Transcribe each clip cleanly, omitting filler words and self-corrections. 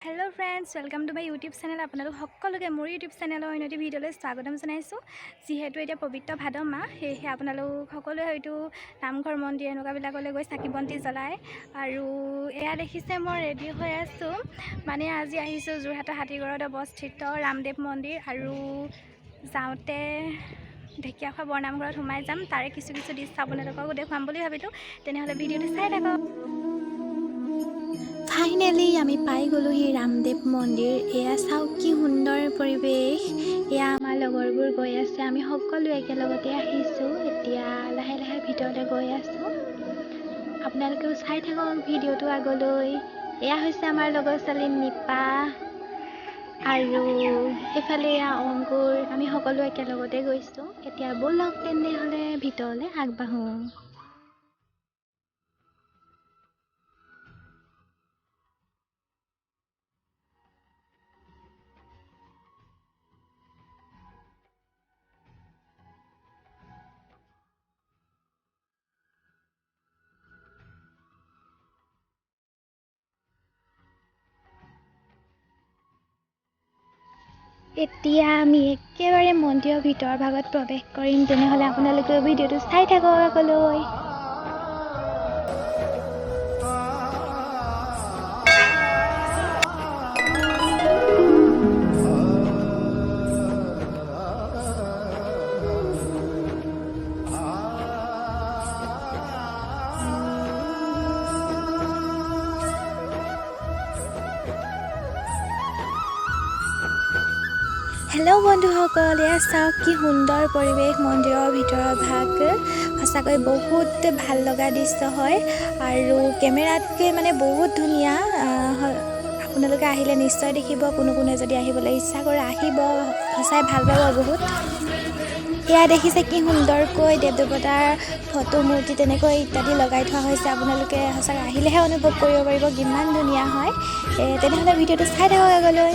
Hello friends, welcome to my YouTube channel. आपलोक सकलोके मोर यूट्यूब चैनलर अन्य भिडिओले स्वागतम जनाइছোঁ। जेहेतु एटा पवित्र भाद माह, सेहे आपलोक सकलोए हयतो नामघर मन्दिर एनेकुवाबिलाकले गई चाकी बन्ती जलाय। आरु एया देखिसे मैं रेडी হৈ आছোঁ। माने আজি আহিছোঁ যোৰহাটৰ হাতীগড়ত অৱস্থিত ৰামদেৱ মন্দিৰ आरु যাওঁতে ঢেকিয়াখোৱা বৰনামঘৰত সোমাই যাম। তাৰে কিছু দৃশ্য আপোনালোকক দেখুৱাম বুলি ভাবিলোঁ। তেনেহ'লে ভিডিঅ'টো চাই থাকক। ফাইনেলি আমি পাই গ'লোহি ৰামদেৱ মন্দিৰ। এয়া চাওক কি সুন্দৰ পৰিৱেশ। এয়া আমাৰ লগৰবোৰ গৈ আছে, আমি সকলো একেলগতে আহিছোঁ। এতিয়া লাহে লাহে ভিতৰলৈ গৈ আছোঁ। আপোনালোকেও চাই থাকক ভিডিঅ'টো আগলৈ। এয়া হৈছে আমাৰ লগৰ ছোৱালী নিপা আৰু এইফালে এয়া অংকুৰ। আমি সকলো একেলগতে গৈছোঁ। এতিয়া ব'লক তেনেহ'লে ভিতৰলৈ আগবাঢ়োঁ। এতিয়া আমি একেবাৰে মন্দিৰৰ ভিতৰ ভাগত প্ৰৱেশ কৰিম। তেনেহ'লে আপোনালোকে ভিডিঅ'টো চাই থাকক আগলৈ। হেল্ল' বন্ধুসকল, এয়া চাওক কি সুন্দৰ পৰিৱেশ মন্দিৰৰ ভিতৰৰ ভাগ। সঁচাকৈ বহুত ভাল লগা দৃশ্য হয় আৰু কেমেৰাতকৈ মানে বহুত ধুনীয়া। আপোনালোকে আহিলে নিশ্চয় দেখিব। কোনোৱে যদি আহিবলৈ ইচ্ছা কৰে আহিব, সঁচাই ভাল পাব বহুত। এয়া দেখিছে কি সুন্দৰকৈ দেৱ দেৱতাৰ ফটো মূৰ্তি তেনেকৈ ইত্যাদি লগাই থোৱা হৈছে। আপোনালোকে সঁচাকৈ আহিলেহে অনুভৱ কৰিব পাৰিব কিমান ধুনীয়া হয়। তেনেহ'লে ভিডিঅ'টো চাই থাকক আগলৈ।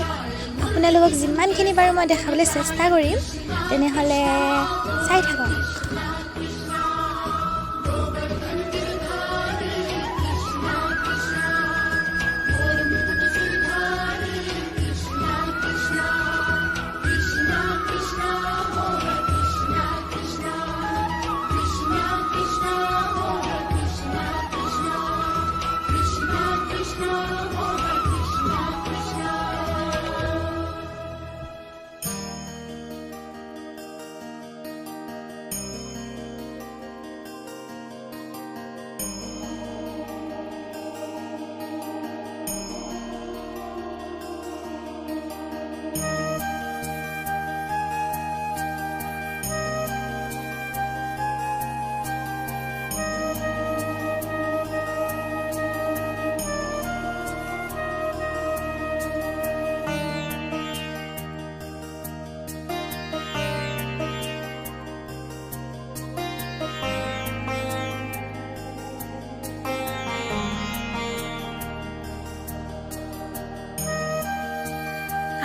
আপোনালোকক যিমানখিনি পাৰোঁ মই দেখাবলৈ চেষ্টা কৰিম। তেনেহ'লে চাই থাকক।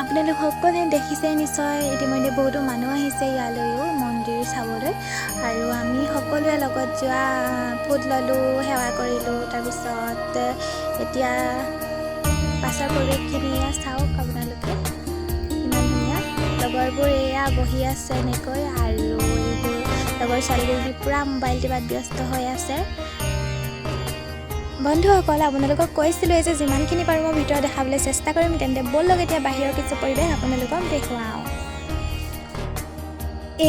আপোনালোক সকলোৱে দেখিছে নিশ্চয়, ইতিমধ্যে বহুতো মানুহ আহিছে ইয়ালৈও মন্দিৰ চাবলৈ। আৰু আমি সকলোৱে লগত যোৱা ফুট ল'লোঁ, সেৱা কৰিলোঁ। তাৰপিছত এতিয়া পাছৰ পৰিৱেশখিনি এয়া চাওক আপোনালোকে, ইমান ধুনীয়া। লগৰবোৰ এয়া বহি আছে এনেকৈ, আৰু এইবোৰ লগৰ ছোৱালীবোৰ পূৰা মোবাইল টিপাত ব্যস্ত হৈ আছে। বন্ধুসকল, আপোনালোকক কৈছিলোঁ যে যিমানখিনি পাৰোঁ মই ভিতৰত দেখাবলৈ চেষ্টা কৰিম। তেন্তে ব'লক এতিয়া বাহিৰৰ কিছু পৰিৱেশ আপোনালোকক দেখুৱাওঁ।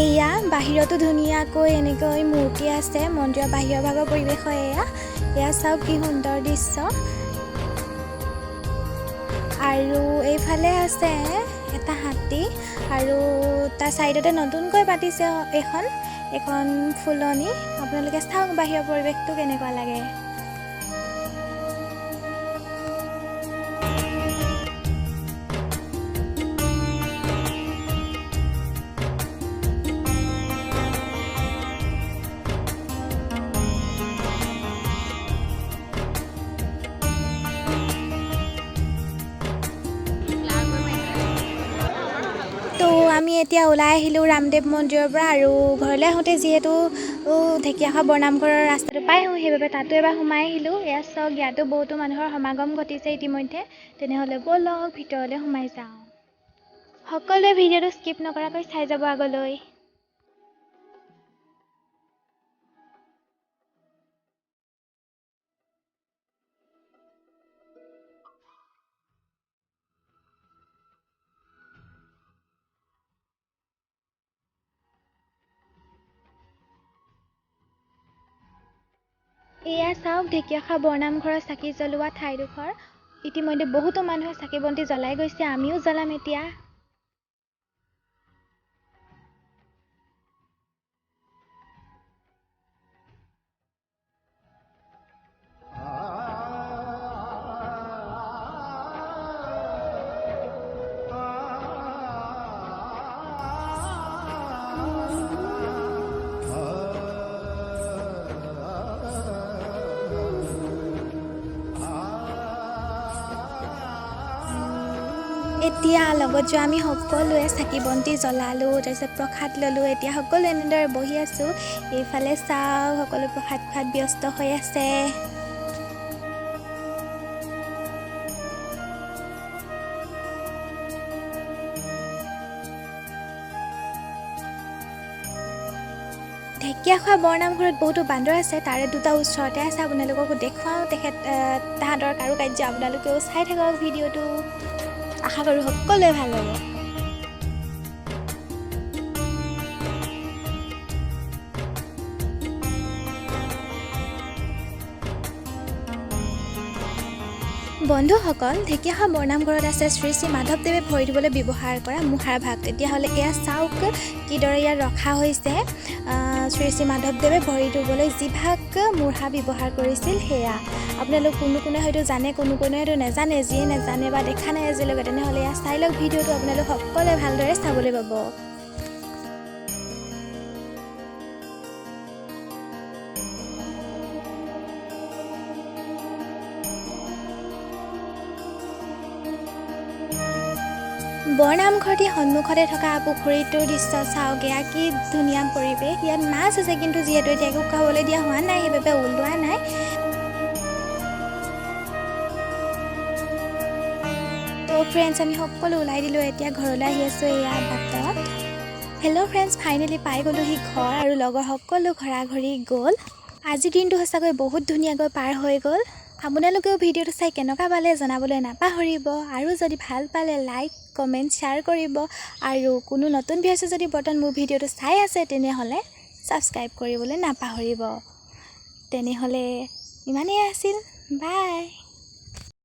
এয়া বাহিৰতো ধুনীয়াকৈ এনেকৈ মূৰ্তি আছে। মন্দিৰৰ বাহিৰৰ ভাগৰ পৰিৱেশ হয় এয়া চাওক কি সুন্দৰ দৃশ্য। আৰু এইফালে আছে এটা হাতী, আৰু তাৰ ছাইডতে নতুনকৈ পাতিছে এখন ফুলনি। আপোনালোকে চাওক বাহিৰৰ পৰিৱেশটো কেনেকুৱা লাগে। তো আমি এতিয়া ওলাই আহিলোঁ ৰামদেৱ মন্দিৰৰ পৰা। আৰু ঘৰলৈ আহোঁতে যিহেতু ঢেকীয়াখোৱা বৰনামঘৰৰ ৰাস্তাটো পাই আহোঁ, সেইবাবে তাতো এবাৰ সোমাই আহিলোঁ। এয়া চাওক, ইয়াতো বহুতো মানুহৰ সমাগম ঘটিছে ইতিমধ্যে। তেনেহ'লে ব'লক ভিতৰলৈ সোমাই যাওঁ। সকলোৱে ভিডিঅ'টো স্কিপ নকৰাকৈ চাই যাব আগলৈ। এয়া চাওক, ঢেকীয়াখোৱা বৰনামঘৰৰ চাকি জ্বলোৱা ঠাইডোখৰ। ইতিমধ্যে বহুতো মানুহে চাকি বন্তি জ্বলাই গৈছে, আমিও জ্বলাম এতিয়া। এতিয়া লগত যোৱা আমি সকলোৱে চাকি বন্তি জ্বলালোঁ, তাৰপিছত প্ৰসাদ ল'লোঁ। এতিয়া সকলো এনেদৰে বহি আছোঁ। এইফালে চাওক, সকলো প্ৰসাদ খোৱাত ব্যস্ত হৈ আছে। ঢেকীয়াখোৱা বৰনামঘৰত বহুতো বান্দৰ আছে, তাৰে দুটা ওচৰতে আছে। আপোনালোককো দেখুৱাওঁ তাহাঁতৰ কাৰুকাৰ্য। আপোনালোকেও চাই থাকক ভিডিঅ'টো। আশা কৰোঁ সকলোৱে ভাল হ'ব। বন্ধুসকল, ঢেকীয়াখোৱা বৰনামঘৰত আছে শ্ৰী শ্ৰী মাধৱদেৱে ভৰি ধুবলৈ ব্যৱহাৰ কৰা মুহাৰ ভাগ। তেতিয়াহ'লে এয়া চাওক কিদৰে ইয়াত ৰখা হৈছে। শ্ৰী শ্ৰী মাধৱদেৱে ভৰি ধুবলৈ যি ভাগ মুঢ়া ব্যৱহাৰ কৰিছিল সেয়া। আপোনালোক কোনোৱে হয়তো জানে, কোনোৱে হয়তো নাজানে। যিয়ে নাজানে বা দেখা নাই আজিলৈকে, তেনেহ'লে এয়া চাই লওক ভিডিঅ'টো। আপোনালোক সকলোৱে ভালদৰে চাবলৈ পাব। বৰনামঘৰটি সন্মুখতে থকা পুখুৰীটোৰ দৃশ্য চাওক। এয়া কি ধুনীয়া পৰিৱেশ। ইয়াত মাছ আছে, কিন্তু যিহেতু এতিয়া একো খাবলৈ দিয়া হোৱা নাই, সেইবাবে ওলোৱা নাই। তো ফ্ৰেণ্ডছ, আমি সকলো ওলাই দিলোঁ। এতিয়া ঘৰলৈ আহি আছোঁ এয়া বাটত। হেল্ল' ফ্ৰেণ্ডছ, ফাইনেলি পাই গ'লোহি ঘৰ, আৰু লগৰ সকলো ঘৰা-ঘৰি গ'ল। আজিৰ দিনটো সঁচাকৈ বহুত ধুনীয়াকৈ পাৰ হৈ গ'ল। আপোনালোকেও ভিডিঅ'টো চাই কেনেকুৱা পালে জনাবলৈ নাপাহৰিব। আৰু যদি ভাল পালে লাইক, কমেণ্ট, শ্বেয়াৰ কৰিব। আৰু কোনো নতুন ভিউৱাৰ্ছে যদি বৰ্তমান মোৰ ভিডিঅ'টো চাই আছে, তেনেহ'লে ছাবস্ক্ৰাইব কৰিবলৈ নাপাহৰিব। তেনেহ'লে ইমানেই আছিল, বাই।